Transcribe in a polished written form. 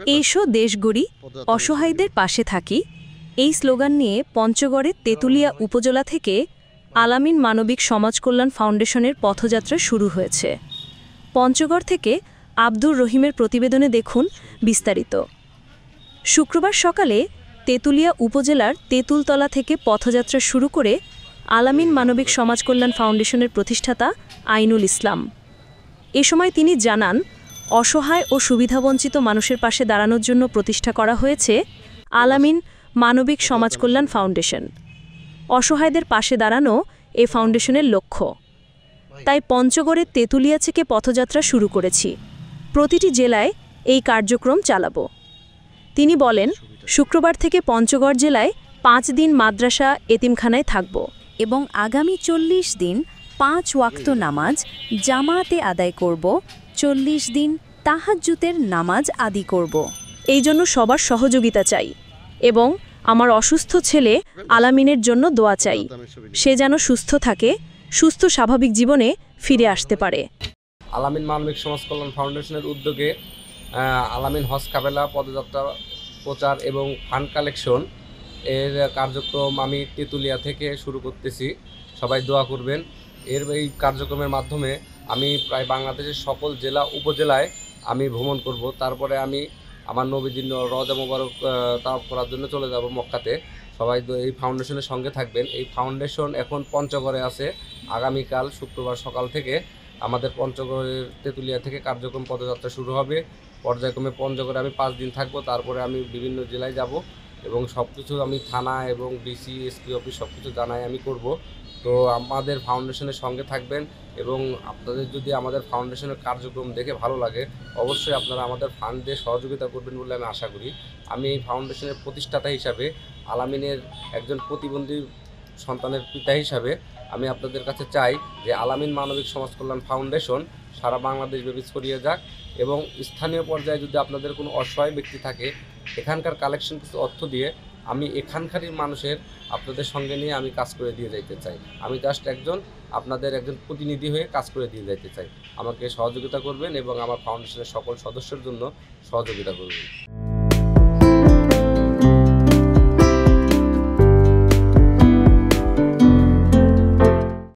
এসো দেশ গড়ি, অসহায়দের পাশে থাকি, এই স্লোগান নিয়ে পঞ্চগড়ের তেঁতুলিয়া উপজেলা থেকে আলামিন মানবিক সমাজ কল্যাণ ফাউন্ডেশনের পথযাত্রা শুরু হয়েছে। পঞ্চগড় থেকে আব্দুর রহিমের প্রতিবেদনে দেখুন বিস্তারিত। শুক্রবার সকালে তেঁতুলিয়া উপজেলার তেঁতুলতলা থেকে পথযাত্রা শুরু করে আলামিন মানবিক সমাজ কল্যাণ ফাউন্ডেশনের প্রতিষ্ঠাতা আইনুল ইসলাম। এ সময় তিনি জানান, অসহায় ও সুবিধাবঞ্চিত মানুষের পাশে দাঁড়ানোর জন্য প্রতিষ্ঠা করা হয়েছে আলামিন মানবিক সমাজ কল্যাণ ফাউন্ডেশন। অসহায়দের পাশে দাঁড়ানো এ ফাউন্ডেশনের লক্ষ্য। তাই পঞ্চগড়ের তেঁতুলিয়া থেকে পথযাত্রা শুরু করেছি। প্রতিটি জেলায় এই কার্যক্রম চালাব। তিনি বলেন, শুক্রবার থেকে পঞ্চগড় জেলায় 5 দিন মাদ্রাসা এতিমখানায় থাকব এবং আগামী 40 দিন 5 ওয়াক্ত নামাজ জামাতে আদায় করব, 40 দিন তাহাজ্জুদের নামাজ আদি করব। এই জন্য সবার সহযোগিতা চাই এবং আমার অসুস্থ ছেলে আলামিনের জন্য দোয়া চাই, সে যেন সুস্থ থাকে, সুস্থ স্বাভাবিক জীবনে ফিরে আসতে পারে। আলামিন মানবিক সমাজ কল্যাণ ফাউন্ডেশনের উদ্যোগে আলামিন হজ কাফেলা পদযাত্রা প্রচার এবং ফান্ড কালেকশন এর কার্যক্রম আমি তেঁতুলিয়া থেকে শুরু করতেছি। সবাই দোয়া করবেন। এই কার্যক্রমের মাধ্যমে আমি প্রায় বাংলাদেশের সকল জেলা উপজেলায় আমি ভ্রমণ করব। তারপরে আমি আমার নবীর রওজা মোবারক তাওয়াফ করার জন্য চলে যাব মক্কাতে। সবাই এই ফাউন্ডেশনের সঙ্গে থাকবেন। এই ফাউন্ডেশন এখন পঞ্চগড়ে আছে। আগামীকাল শুক্রবার সকাল থেকে আমাদের পঞ্চগড়ের তেঁতুলিয়া থেকে কার্যক্রম পদযাত্রা শুরু হবে। পর্যায়ক্রমে পঞ্চগড়ে আমি 5 দিন থাকব। তারপরে আমি বিভিন্ন জেলায় যাব এবং সব কিছু আমি থানা এবং ডিসি এসপি অফিস সব কিছু জানাই আমি করব। তো আমাদের ফাউন্ডেশনের সঙ্গে থাকবেন এবং আপনাদের যদি আমাদের ফাউন্ডেশনের কার্যক্রম দেখে ভালো লাগে, অবশ্যই আপনারা আমাদের ফান্ড দিয়ে সহযোগিতা করবেন বলে আমি আশা করি। আমি এই ফাউন্ডেশনের প্রতিষ্ঠাতা হিসাবে, আলামিনের একজন প্রতিবন্ধী সন্তানের পিতা হিসাবে আমি আপনাদের কাছে চাই যে আলামিন মানবিক সমাজ কল্যাণ ফাউন্ডেশন সারা বাংলাদেশব্যাপী ছড়িয়ে যাক এবং স্থানীয় পর্যায়ে যদি আপনাদের কোনো অসহায় ব্যক্তি থাকে, এখানকার কালেকশন কিছু অর্থ দিয়ে আমি এখানকারই মানুষের আপনাদের সঙ্গে নিয়ে আমি কাজ করে দিয়ে যাইতে চাই। আমি জাস্ট আপনাদের একজন প্রতিনিধি হয়ে কাজ করে দিয়ে যাইতে চাই। আমাকে সহযোগিতা করবেন এবং আমার ফাউন্ডেশনের সকল সদস্যের জন্য সহযোগিতা করবেন।